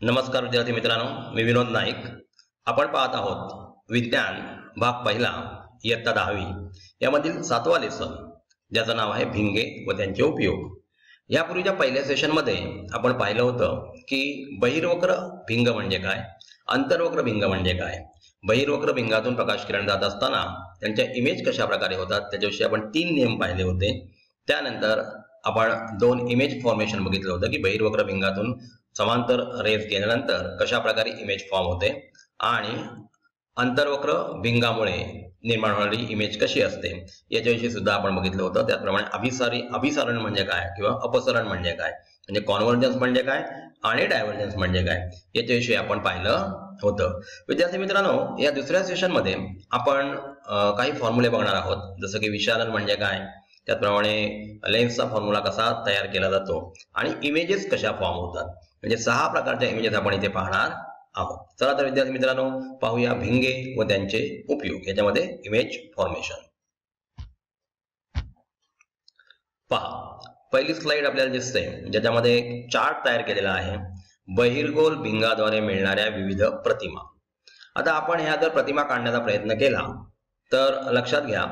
नमस्कार विद्यार्थी मित्रांनो, मी विनोद नाईक. आपण पाहत आहोत विज्ञान भाग पहिला इयत्ता 10वी यामधील 7वा लेसन, ज्याचं नाव आहे भिंगे व त्यांचे उपयोग. यापूर्वीच्या पहिल्या सेशनमध्ये आपण पाहिलं होतं की बहिर्वक्र भिंग म्हणजे काय, अंतर्वक्र भिंग म्हणजे काय. बहिर्वक्र भिंगातून प्रकाश किरण जात असताना त्यांच्या इमेज कशा प्रकारे होतात त्याच्याविषयी आपण 3 नियम पाहिले होते. त्यानंतर आपण 2 इमेज फॉर्मेशन बघितलं होतं की बहिर्वक्र भिंगातून समांतर रेस गेल्यानंतर कशा प्रकारे इमेज फॉर्म होते आणि अंतर्वक्र भिंगामुळे निर्माण होणारी इमेज कशी असते याच्याविषयी सुद्धा आपण बघितलं होतं. त्याचप्रमाणे अभिसरण म्हणजे काय किंवा अपसरण म्हणजे काय, म्हणजे कॉन्व्हर्जन्स म्हणजे काय आणि डायव्हर्जन्स म्हणजे काय याच्याविषयी आपण पाहिलं होतं. विद्यार्थी मित्रांनो, या दुसऱ्या सेशनमध्ये आपण काही फॉर्म्युले बघणार आहोत, जसं की विशालन म्हणजे काय, त्याचप्रमाणे लेन्सचा फॉर्म्युला कसा तयार केला जातो आणि इमेजेस कशा फॉर्म होतात. म्हणजे 6 प्रकारच्या इमेजेस आपण इथे पाहणार आहोत. चला तर विद्यार्थी मित्रांनो, पाहूया भिंगे व त्यांचे उपयोग याच्यामध्ये इमेज फॉर्मेशन. पहा, पहिली स्लाइड आपल्याला दिसते ज्याच्यामध्ये एक चार्ट तयार केलेला आहे, बहिर्गोल भिंगाद्वारे मिळणाऱ्या विविध प्रतिमा. आता आपण ह्या जर प्रतिमा काढण्याचा प्रयत्न केला तर लक्षात घ्या,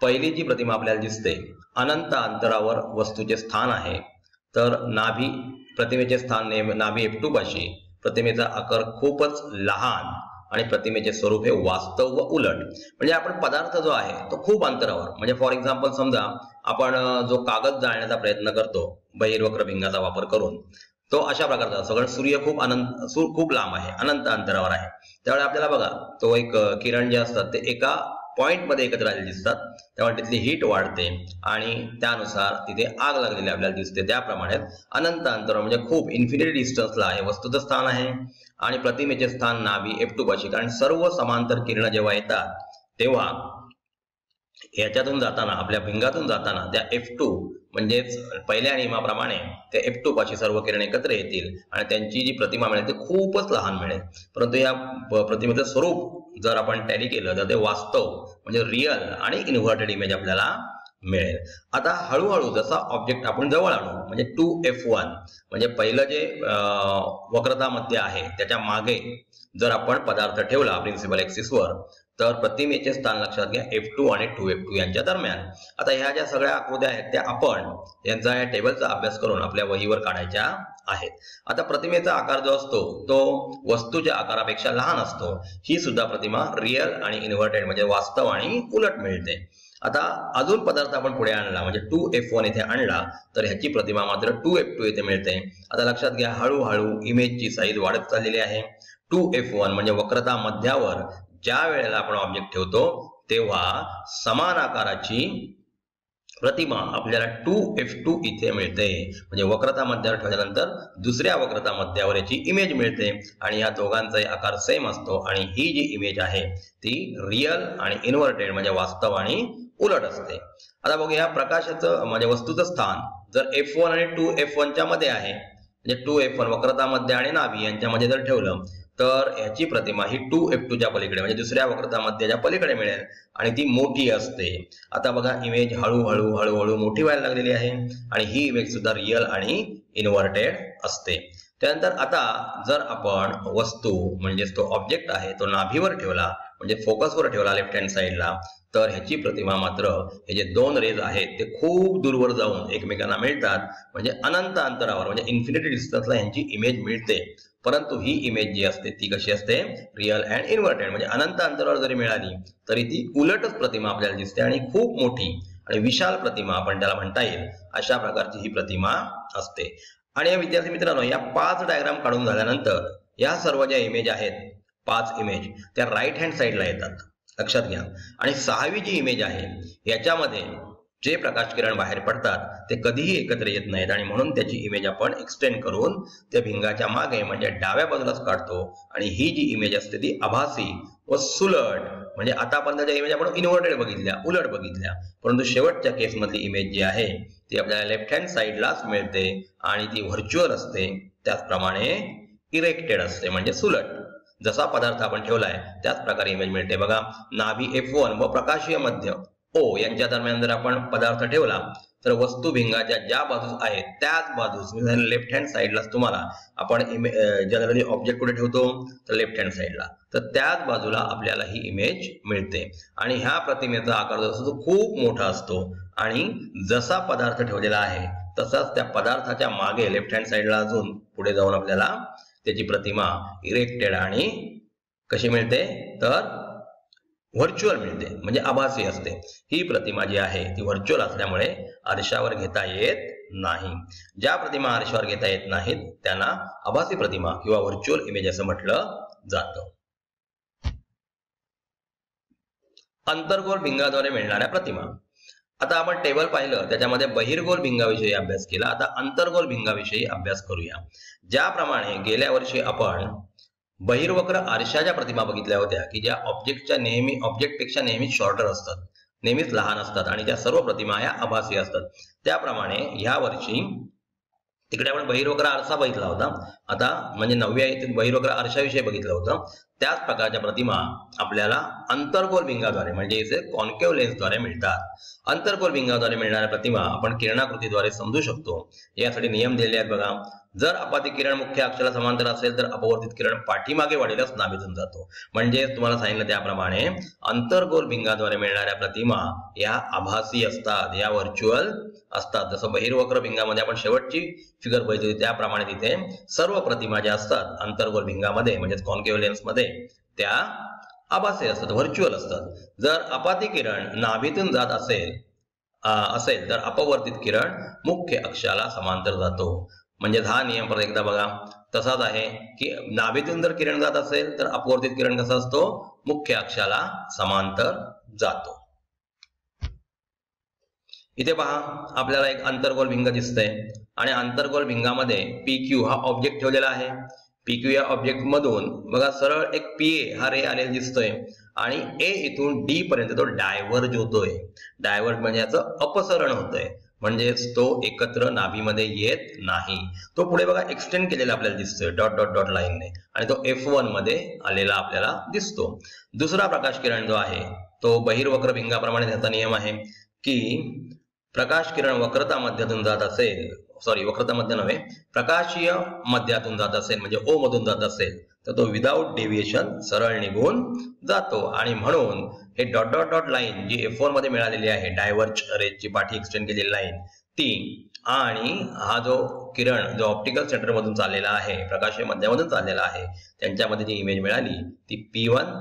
पहिली जी प्रतिमा आपल्याला दिसते, अनंत अंतरावर वस्तूचे स्थान आहे. तर नाभी प्रतिमेचे स्थान नाभी F2 पाशी, प्रतिमेचा आकार खूपच लहान आणि प्रतिमेचे स्वरूप हे वास्तव व उलट. म्हणजे आपण पदार्थ जो आहे तो खूप अंतरावर, म्हणजे फॉर एक्झाम्पल समजा आपण जो कागद जाळण्याचा प्रयत्न करतो बहिर्वक्र भिंगाचा वापर करून, तो अशा प्रकारचा, सगळं सूर्य खूप लांब आहे, अनंत अंतरावर आहे. त्यावेळी आपल्याला बघा तो एक किरण जे असतात ते एका पॉइंट मध्ये एकत्र आलेले दिसतात, त्यामुळे तिथली हीट वाढते आणि त्यानुसार तिथे आग लागलेली आपल्याला दिसते. त्याप्रमाणे अनंत अंतर म्हणजे खूप इन्फिनिटी डिस्टन्सला आहे वस्तूचं स्थान आहे आणि प्रतिमेचे स्थान नाभी F2 पाशी. कारण सर्व समांतर किरण जेव्हा येतात तेव्हा याच्यातून जाताना, आपल्या भिंगातून जाताना त्या F2 म्हणजेच पहिल्या नियमाप्रमाणे त्या F2 पाशी सर्व किरण एकत्र येतील आणि त्यांची जी प्रतिमा मिळेल ती खूपच लहान मिळेल. परंतु या प्रतिमेचं स्वरूप जर आपण टॅली केलं तर ते वास्तव म्हणजे रिअल आणि इन्व्हर्टेड इमेज आपल्याला मिळेल. आता हळूहळू जसा ऑब्जेक्ट आपण जवळ आणू, म्हणजे 2F1 म्हणजे पहिलं जे वक्रता मध्य आहे त्याच्या मागे जर आपण पदार्थ ठेवला प्रिन्सिपल ऍक्सिसवर, तर प्रतिमेचे स्थान लक्षात घ्या F2 आणि 2F2 यांच्या दरम्यान. आता ह्या ज्या सगळ्या आकृत्या आहेत त्या आपण यांचा या टेबलचा अभ्यास करून आपल्या वहीवर काढायच्या आहेत. आता प्रतिमेचा आकार जो असतो तो वस्तूच्या आकारापेक्षा लहान असतो. ही सुद्धा प्रतिमा रिअल आणि इन्व्हर्टेड म्हणजे वास्तव आणि उलट मिळते. आता अजून पदार्थ आपण पुढे आणला, म्हणजे 2F1 इथे आणला तर ह्याची प्रतिमा मात्र 2F2 इथे मिळते. आता लक्षात घ्या, हळूहळू इमेजची साईज वाढत चाललेली आहे. 2F1 म्हणजे वक्रता मध्यावर ज्या वेळेला आपण ऑब्जेक्ट ठेवतो तेव्हा समान आकाराची प्रतिमा आपल्याला 2F2 इथे मिळते. म्हणजे वक्रता मध्यावर ठेवल्यानंतर दुसऱ्या वक्रता मध्यावर याची इमेज मिळते आणि या दोघांचाही आकार सेम असतो आणि ही जी इमेज आहे ती रिअल आणि इन्व्हर्टेड म्हणजे वास्तव आणि उलट असते. आता बघूया, प्रकाशाचं म्हणजे वस्तूचं स्थान जर F1 आणि 2F1 च्या मध्ये आहे, म्हणजे 2F1 वक्रता मध्य आणि नाभी यांच्यामध्ये जर ठेवलं तर याची प्रतिमा ही 2F2 च्या पलीकडे म्हणजे दुसऱ्या वक्रता मध्याच्या पलीकडे मिळेल आणि ती मोठी असते. आता बघा, इमेज हळूहळू मोठी व्हायला लागलेली आहे आणि ही इमेज सुद्धा रिअल आणि इन्व्हर्टेड असते. त्यानंतर आता जर आपण वस्तू म्हणजेच तो ऑब्जेक्ट आहे तो नाभीवर ठेवला, म्हणजे फोकसवर ठेवला लेफ्ट हँड साईडला, तर ह्याची प्रतिमा मात्र हे जे 2 रेज आहेत ते खूप दूरवर जाऊन एकमेकांना मिळतात, म्हणजे अनंत अंतरावर म्हणजे इन्फिनिटी डिस्टन्सला यांची इमेज मिळते. परंतु ही इमेज जी असते ती कशी असते, रिअल अँड इन्व्हर्टेड म्हणजे अनंत अंतरावर जरी मिळाली तरी ती उलटच प्रतिमा आपल्याला दिसते आणि खूप मोठी आणि विशाल प्रतिमा आपण त्याला म्हणता येईल, अशा प्रकारची ही प्रतिमा असते. आणि या विद्यार्थी मित्रांनो, या 5 डायग्राम काढून झाल्यानंतर या सर्व ज्या इमेज आहेत 5 इमेज त्या राईट हँड साईडला येतात, लक्षात घ्या. आणि 6वी जी इमेज आहे याच्यामध्ये जे प्रकाश किरण बाहेर पडतात ते कधीही एकत्र येत नाहीत आणि म्हणून त्याची इमेज आपण एक्सटेंड करून त्या भिंगाच्या मागे म्हणजे डाव्या बाजूलाच काढतो आणि ही जी इमेज असते ती आभासी व सुलट, म्हणजे आतापर्यंतच्या इमेज आपण इन्व्हर्टेड बघितल्या, उलट बघितल्या, परंतु शेवटच्या केस मधली इमेज जी आहे ती आपल्याला लेफ्ट हँड साईडलाच मिळते आणि ती व्हर्च्युअल असते, त्याचप्रमाणे इरेक्टेड असते म्हणजे सुलट. जसा पदार्थ आपण ठेवलाय त्याच प्रकारे इमेज मिळते. बघा, नाभी F1 व प्रकाशीय मध्य ओ यांच्या दरम्यान जर आपण पदार्थ ठेवला तर वस्तू भिंगाच्या ज्या बाजूस आहेत त्याच बाजूस लेफ्ट हँड साईडलाच तुम्हाला आपण जनरली ऑब्जेक्ट कुठे ठेवतो तर लेफ्ट हँड साईडला, तर त्याच बाजूला आपल्याला ही इमेज मिळते. आणि ह्या प्रतिमेचा आकार जो असतो तो खूप मोठा असतो आणि जसा पदार्थ ठेवलेला आहे तसाच त्या पदार्थाच्या मागे लेफ्ट हँड साईडला अजून पुढे जाऊन आपल्याला त्याची प्रतिमा इरेक्टेड आणि कशी मिळते तर व्हर्च्युअल मिळते, म्हणजे आभासी असते. ही प्रतिमा जी आहे ती व्हर्च्युअल असल्यामुळे आरशावर घेता येत नाही. ज्या प्रतिमा आरशावर घेता येत नाहीत त्यांना आभासी प्रतिमा किंवा व्हर्च्युअल इमेज असं म्हटलं जातं. अंतर्गोल भिंगाद्वारे मिळणाऱ्या प्रतिमा. आता आपण टेबल पाहिलं त्याच्यामध्ये बहिर्गोल भिंगाविषयी अभ्यास केला. आता अंतर्गोल भिंगाविषयी अभ्यास करूया. ज्याप्रमाणे गेल्या वर्षी आपण बहिर्वक्र आरशाच्या प्रतिमा बघितल्या होत्या की ज्या ऑब्जेक्टपेक्षा नेहमीच शॉर्टर असतात, नेहमीच लहान असतात आणि त्या सर्व प्रतिमा ह्या आभासी असतात. त्याप्रमाणे ह्या वर्षी तिकडे आपण बहिर्वक्र आरसा बघितला होता, आता म्हणजे 9व्या इयत्तेत बहिर्वक्र आरशाविषयी बघितलं होतं. त्याच प्रकारच्या प्रतिमा आपल्याला अंतर्गोल भिंगाद्वारे म्हणजे इथे कॉन्केव्ह लेन्सद्वारे मिळतात. अंतर्गोल भिंगाद्वारे मिळणाऱ्या प्रतिमा आपण किरणाकृतीद्वारे समजू शकतो. यासाठी नियम दिलेले आहेत बघा. जर अपाती किरण मुख्य अक्षाला समांतर असेल तर अपवर्तित किरण पाठीमागे वाढीलाच नाभीतून जातो. म्हणजे तुम्हाला सांगितलं त्याप्रमाणे अंतर्गोल भिंगाद्वारे मिळणाऱ्या प्रतिमा या आभासी असतात, या व्हर्च्युअल असतात. जसं बहिर्वक्र भिंगामध्ये आपण शेवटची फिगर बघितली त्याप्रमाणे तिथे सर्व प्रतिमा ज्या असतात अंतर्गोल भिंगामध्ये म्हणजे कॉन्केव्ह लेन्समध्ये त्या आभासी असतात, व्हर्च्युअल असतात. जर अपाती किरण नाभीतून जात असेल तर अपवर्तित किरण मुख्य अक्षाला समांतर जातो. म्हणजे हा नियम परत एकदा बघा. तसाच आहे की नाभीतून जर किरण जात असेल तर अपवर्तित किरण कसा असतो मुख्य अक्षाला समांतर जातो. इथे पहा आपल्याला एक अंतर्गोल भिंग दिसतंय आणि अंतर्गोल भिंगामध्ये PQ हा ऑब्जेक्ट ठेवलेला आहे. PQ या ऑब्जेक्ट मधून बघा सरळ एक PA हा रे आलेला दिसतोय आणि A इथून D पर्यंत तो डायव्हर्ज होतोय. डायव्हर्ज म्हणजे याचं अपसरण होतंय, म्हणजेच तो एकत्र नाभीमध्ये येत नाही. तो पुढे बघा एक्सटेंड केलेला आपल्याला दिसतोय डॉट डॉट डॉट लाईनने आणि तो F1 मध्ये आलेला आपल्याला दिसतो. दुसरा प्रकाश किरण जो आहे तो बहिर्वक्र भिंगाप्रमाणे त्याचा नियम आहे की प्रकाश किरण वक्रता मध्यातून जात असेल, वक्रता मध्य नव्हे प्रकाशीय मध्यातून जात असेल म्हणजे O मधून जात असेल तर तो विदाउट डेव्हिएशन सरळ निघून जातो. आणि म्हणून हे डॉट डॉट डॉट लाईन जी F1 मध्ये मिळालेली आहे डायव्हर्ज रेची पाठी एक्सटेंड केलेली लाईन ती आणि हा जो किरण जो ऑप्टिकल सेंटर मधून चाललेला आहे प्रकाशीय मध्यामधून चाललेला आहे त्यांच्यामध्ये जी इमेज मिळाली ती P1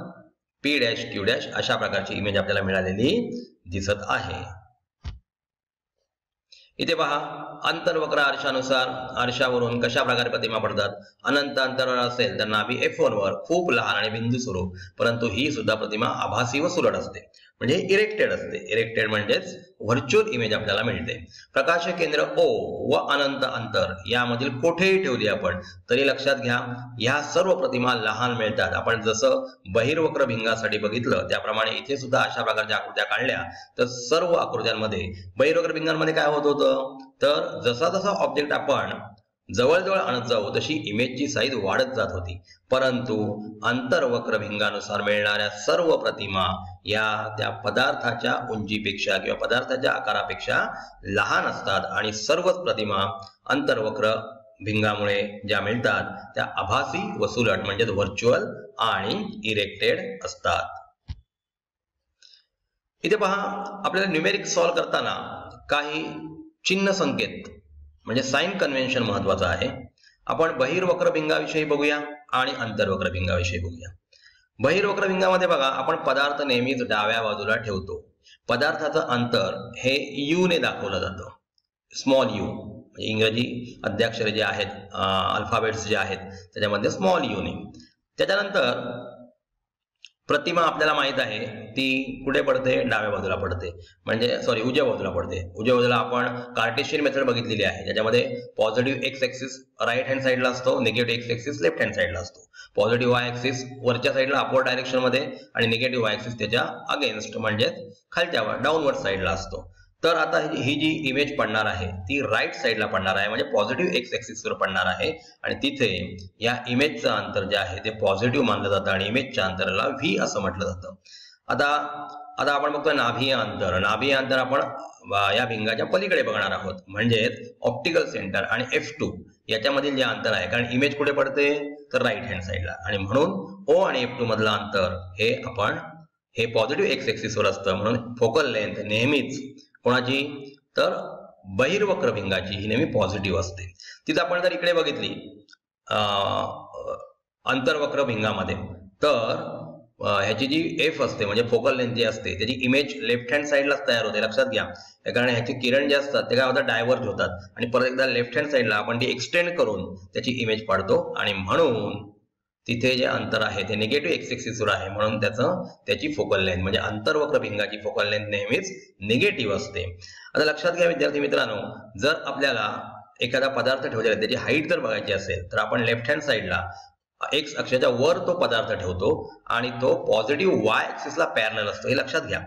P'Q' अशा प्रकारची इमेज आपल्याला मिळालेली दिसत आहे. इथे पहा अंतर्वक्र आरशानुसार आरशावरून कशा प्रकारे प्रतिमा पडतात. अनंत अंतरावर असेल तर नाभी F1 वर खूप लहान आणि बिंदू स्वरूप, परंतु ही सुद्धा प्रतिमा आभासी व सुलट असते म्हणजे इरेक्टेड असते. इरेक्टेड म्हणजेच व्हर्च्युअल इमेज आपल्याला मिळते. प्रकाश केंद्र O व अनंत अंतर यामधील कोठेही ठेवली आपण तरी लक्षात घ्या या सर्व प्रतिमा लहान मिळतात. आपण जसं बहिर्वक्र भिंगासाठी बघितलं त्याप्रमाणे इथे सुद्धा अशा प्रकारच्या आकृत्या काढल्या तर सर्व आकृत्यांमध्ये बहिर्वक्र भिंगांमध्ये काय होत होतं तर जसा जसा ऑब्जेक्ट आपण जवळजवळ आणत जाऊ तशी इमेजची साईज वाढत जात होती. परंतु अंतर्वक्र भिंगानुसार मिळणाऱ्या सर्व प्रतिमा या त्या पदार्थाच्या उंचीपेक्षा किंवा पदार्थाच्या आकारापेक्षा लहान असतात आणि सर्वच प्रतिमा अंतर्वक्र भिंगामुळे ज्या मिळतात त्या आभासी व सुलट म्हणजे व्हर्च्युअल आणि इरेक्टेड असतात. इथे पहा आपल्याला न्यूमेरिक सॉल्व्ह करताना काही चिन्ह संकेत म्हणजे साइन कन्व्हेन्शन महत्वाचं आहे. आपण बहिर्वक्र भिंगाविषयी बघूया आणि अंतर्वक्र भिंगाविषयी बघूया. बहिर्वक्र भिंगामध्ये बघा आपण पदार्थ नेहमीच डाव्या बाजूला ठेवतो. पदार्थाचं अंतर हे U ने दाखवलं जातं, स्मॉल U. इंग्रजी अद्याक्षरे जे आहेत अल्फाबेट्स जे आहेत त्याच्यामध्ये स्मॉल U ने. त्याच्यानंतर प्रतिमा आपल्याला माहित आहे ती कुठे पडते डाव्या बाजूला पडते म्हणजे उजव्या बाजूला पडते. उजव्या बाजूला आपण कार्टेशियन मेथड बघितलेली आहे ज्याच्यामध्ये positive X axis right hand साईडला असतो, negative X axis left hand साईडला असतो. पॉझिटिव्ह वाय ऍक्सिस वरच्या साईडला अपवर्ड डायरेक्शन मध्ये आणि निगेटिव्ह वाय ऍक्सिस त्याच्या अगेन्स्ट म्हणजे खालच्या डाऊनवर्ड साईडला असतो. तर आता ही जी इमेज पडणार आहे ती राईट साईडला पडणार आहे म्हणजे पॉझिटिव्ह एक्स ऍक्सिस वर पडणार आहे आणि तिथे या इमेजचं अंतर जे आहे ते पॉझिटिव्ह मानलं जातं आणि इमेजच्या अंतराला V असं म्हटलं जातं. आता आता आपण बघतोय नाभीय अंतर. नाभीय अंतर आपण या भिंगाच्या पलीकडे बघणार आहोत, म्हणजेच ऑप्टिकल सेंटर आणि F2 याच्यामधील जे अंतर आहे, कारण इमेज कुठे पडते तर राईट हँड साईडला, आणि म्हणून O आणि F2 मधलं अंतर हे पॉझिटिव्ह एक्स एक्सिस वर असतं. म्हणून फोकल लेंथ नेहमीच कोणाची तर बहिर्वक्र भिंगाची ही नेहमी पॉझिटिव्ह असते. तिथं आपण जर इकडे बघितली अंतर्वक्र भिंगामध्ये, तर ह्याची जी एफ असते म्हणजे फोकल लेंथ जी असते त्याची इमेज लेफ्ट हँड साईडलाच तयार होते, लक्षात घ्या. कारण ह्याची किरण जे असतात ते काय होतात डायव्हर्ज होतात, आणि परत एकदा लेफ्ट हँड साईडला आपण ती एक्सटेंड करून त्याची इमेज पाडतो, आणि म्हणून तिथे जे अंतर आहे ते निगेटिव्ह एक्स एक्सिसवर आहे, म्हणून त्याची फोकल लेंथ म्हणजे अंतर्वक्र भिंगाची फोकल लेंथ नेहमीच निगेटिव्ह असते. आता लक्षात घ्या विद्यार्थी मित्रांनो, जर आपल्याला एखादा पदार्थ ठेवलेला त्याची हाईट जर बघायची असेल तर आपण लेफ्ट हँड साईडला एक्स अक्षाच्या वर तो पदार्थ ठेवतो, आणि तो पॉझिटिव्ह वाय ऍक्सिसला पॅरलल असतो, हे लक्षात घ्या.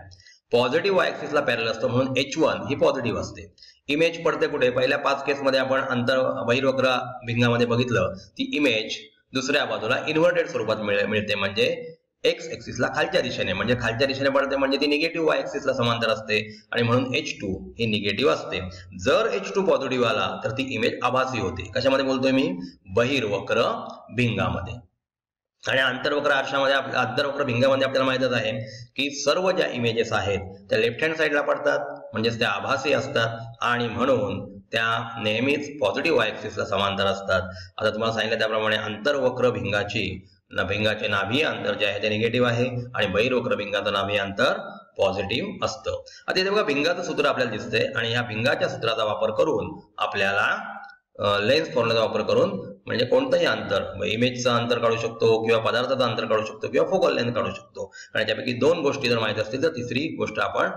पॉझिटिव्ह वाय ऍक्सिसला पॅरलल असतो म्हणून H1 ही पॉझिटिव्ह असते. इमेज पडते कुठे, पहिल्या 5 केसमध्ये आपण बहिर्वक्र भिंगामध्ये बघितलं, ती इमेज दुसऱ्या बाजूला इन्व्हर्टेड स्वरूपात मिळते, म्हणजे एक्स ऍक्सिसला खालच्या दिशेने, म्हणजे खालच्या दिशेने पडते, म्हणजे ती निगेटिव्ह वाय ऍक्सिसला समांतर असते, आणि म्हणून H2 ही निगेटिव्ह असते. जर H2 पॉझिटिव्ह आला तर ती इमेज आभासी होते. कशामध्ये बोलतोय मी, बहिर्वक्र भिंगामध्ये. आणि अंतर्वक्र भिंगामध्ये आपल्याला माहितच आहे की सर्व ज्या इमेजेस आहेत त्या लेफ्ट हँड साईडला पडतात, म्हणजेच त्या आभासी असतात, आणि म्हणून त्या नेहमीच पॉझिटिव्ह वाय ऍक्सिसला समांतर असतात. आता तुम्हाला सांगितलं त्याप्रमाणे अंतर्वक्र भिंगाचे नाभीय अंतर जे आहे ते निगेटिव्ह आहे, आणि बहिर्वक्र भिंगाचं नाभीय अंतर पॉझिटिव्ह असतं. आता इथे बघा भिंगाचं सूत्र आपल्याला दिसतंय, आणि या भिंगाच्या सूत्राचा वापर करून आपल्याला लेन्स फॉर्म्युलाचा वापर करून म्हणजे कोणतंही अंतर, इमेजचं अंतर काढू शकतो, किंवा पदार्थाचं अंतर काढू शकतो, किंवा फोकल लेंथ काढू शकतो. आणि त्यापैकी 2 गोष्टी जर माहित असतील तर तिसरी गोष्ट आपण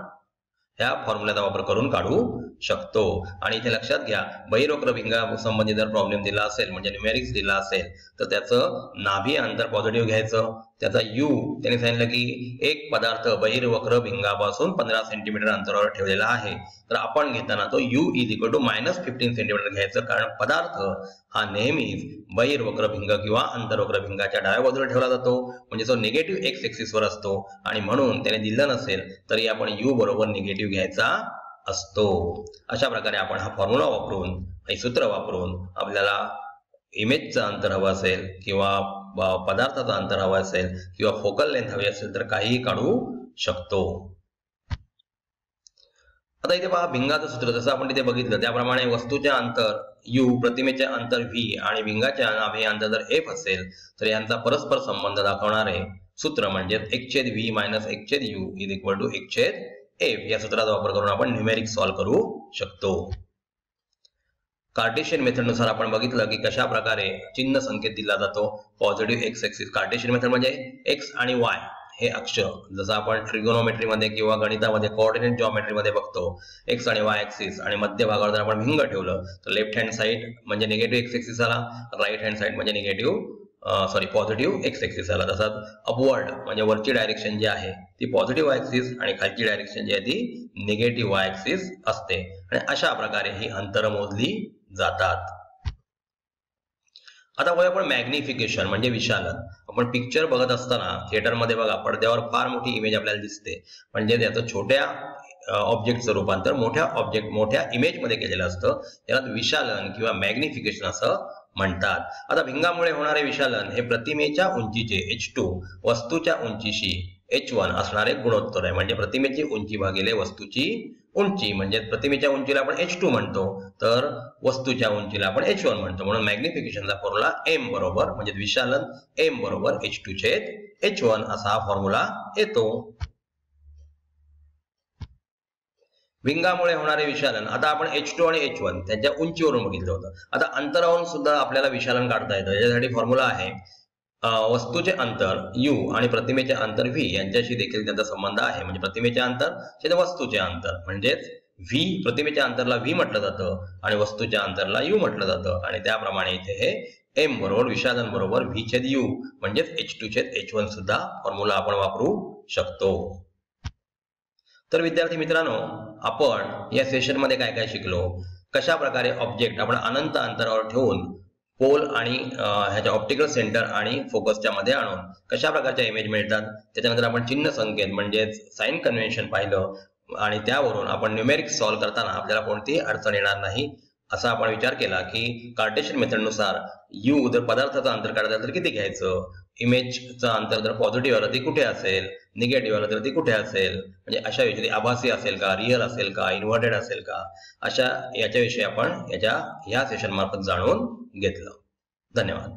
ह्या फॉर्म्युल्याचा वापर करून काढू शकतो. आणि इथे लक्षात घ्या, बहिर्वक्र भिंगा संबंधी जर प्रॉब्लेम दिला असेल म्हणजे न्यूमेरिक्स दिला असेल तर त्याचं नाभीय अंतर पॉझिटिव्ह घ्यायचं. त्याचा यू त्यांनी सांगितलं की एक पदार्थ बहिर्वक्र भिंगापासून 15 सेंटीमीटर अंतरावर ठेवलेला आहे, तर आपण घेताना तो u = -15 सेंटीमीटर घ्यायचं, कारण पदार्थ हा नेहमीच बहिर्वक्र भिंग किंवा अंतर्वक्र भिंगाच्या डाव्या बाजूला ठेवला जातो, म्हणजे तो निगेटिव्ह एक्स एक्सिसवर असतो, आणि म्हणून त्याने दिलं नसेल तरी आपण u बरोबर निगेटिव्ह घ्यायचा असतो. अशा प्रकारे आपण हा फॉर्म्युला वापरून आणि सूत्र वापरून आपल्याला इमेजचं अंतर हवं असेल, किंवा पदार्थाचं अंतर हवं असेल, किंवा फोकल लेंथ हवी असेल तर काहीही काढू शकतो. आता इथे पहा भिंगाचं सूत्र जसं आपण तिथे बघितलं त्याप्रमाणे वस्तूचे अंतर u, प्रतिमेचे अंतर v आणि भिंगाच्या नाभीय अंतर जर f असेल तर यांचा परस्पर संबंध दाखवणारे सूत्र म्हणजे 1/v - 1/u = 1/f या सूत्राचा वापर करून आपण न्यूमेरिक्स सॉल्व्ह करू शकतो. कार्टेशियन मेथड नुसार आपण बघितलं की कशा प्रकारे चिन्ह संकेत दिला जातो. Positive x axis, Cartesian method म्हणजे एक्स आणि वाय हे अक्ष, जसं आपण ट्रिगोनोमेट्री मध्ये किंवा गणितामध्ये कोऑर्डिनेट जॉमेट्री मध्ये बघतो, एक्स आणि वाय ऍक्सिस, आणि मध्य भागावर जर आपण भिंग ठेवलं तर लेफ्ट हँड साइड म्हणजे निगेटिव्ह एक्स एक्सिस आला, राईट हँड साइड म्हणजे पॉझिटिव्ह एक्स एक्सिस आला. तसंच अपवर्ड म्हणजे वरची डायरेक्शन जी आहे ती पॉझिटिव्ह ऍक्सिस, आणि खालची डायरेक्शन जी आहे ती निगेटिव्ह वाय ऍक्सिस असते, आणि अशा प्रकारे ही अंतर मोजली जातात. आता बघूया आपण मॅग्निफिकेशन म्हणजे विशालन. आपण पिक्चर बघत असताना थिएटरमध्ये बघा पडद्यावर फार मोठी इमेज आपल्याला दिसते, म्हणजे त्याचं छोट्या ऑब्जेक्टचं रूपांतर मोठ्या इमेजमध्ये केलेलं असतं. याला विशालन किंवा मॅग्निफिकेशन असं म्हणतात. आता भिंगामुळे होणारे विशालन हे प्रतिमेच्या उंचीचे H2 वस्तूच्या उंचीशी H1 असणारे गुणोत्तर आहे, म्हणजे प्रतिमेची उंची भागिले वस्तूची उंची, म्हणजे प्रतिमेच्या उंचीला आपण H2 म्हणतो तर वस्तूच्या उंचीला आपण H1 म्हणतो. म्हणून मॅग्निफिकेशनचा फॉर्म्युला m बरोबर म्हणजे विशालन m बरोबर H2/H1 असा हा फॉर्म्युला येतो. भिंगामुळे होणारे विशालन, आता आपण H2 आणि H1 त्यांच्या उंचीवरून बघितलं होतं. आता अंतरावरून सुद्धा आपल्याला विशालन काढता येतं. याच्यासाठी फॉर्म्युला आहे वस्तूचे अंतर u आणि प्रतिमेचे अंतर v यांच्याशी देखील त्यांचा संबंध आहे, म्हणजे प्रतिमेचे अंतर छेद वस्तूचे अंतर, म्हणजेच v प्रतिमेच्या अंतरला v म्हटलं जातं आणि वस्तूच्या अंतरला u म्हटलं जातं, आणि त्याप्रमाणे इथे हे m बरोबर विशालन बरोबर v/u म्हणजेच H2/H1 सुद्धा फॉर्म्युला आपण वापरू शकतो. तर विद्यार्थी मित्रांनो, आपण या सेशन मध्ये काय काय शिकलो, कशा प्रकारे ऑब्जेक्ट आपण अनंत अंतरावर ठेवून पोल आणि ह्याच्या ऑप्टिकल सेंटर आणि फोकसच्या मध्ये आणून कशा प्रकारच्या इमेज मिळतात. त्याच्यानंतर आपण चिन्ह संकेत म्हणजेच साइन कन्व्हेन्शन पाहिलं आणि त्यावरून आपण न्यूमेरिक सॉल्व्ह करताना आपल्याला कोणतीही अडचण येणार नाही असा आपण विचार केला की कार्टेशियन मेथडनुसार यू जर पदार्थाचं अंतर काढायचं तर किती घ्यायचं, इमेजचं अंतर जर पॉझिटिव्ह आलं ती कुठे असेल, निगेटिव्ह आलं तर ती कुठे असेल, म्हणजे अशा विषयी आभासी असेल का, रिअल असेल का, इन्व्हर्टेड असेल का, अशा याच्याविषयी आपण ह्या सेशन मार्फत जाणून घेतलं. धन्यवाद.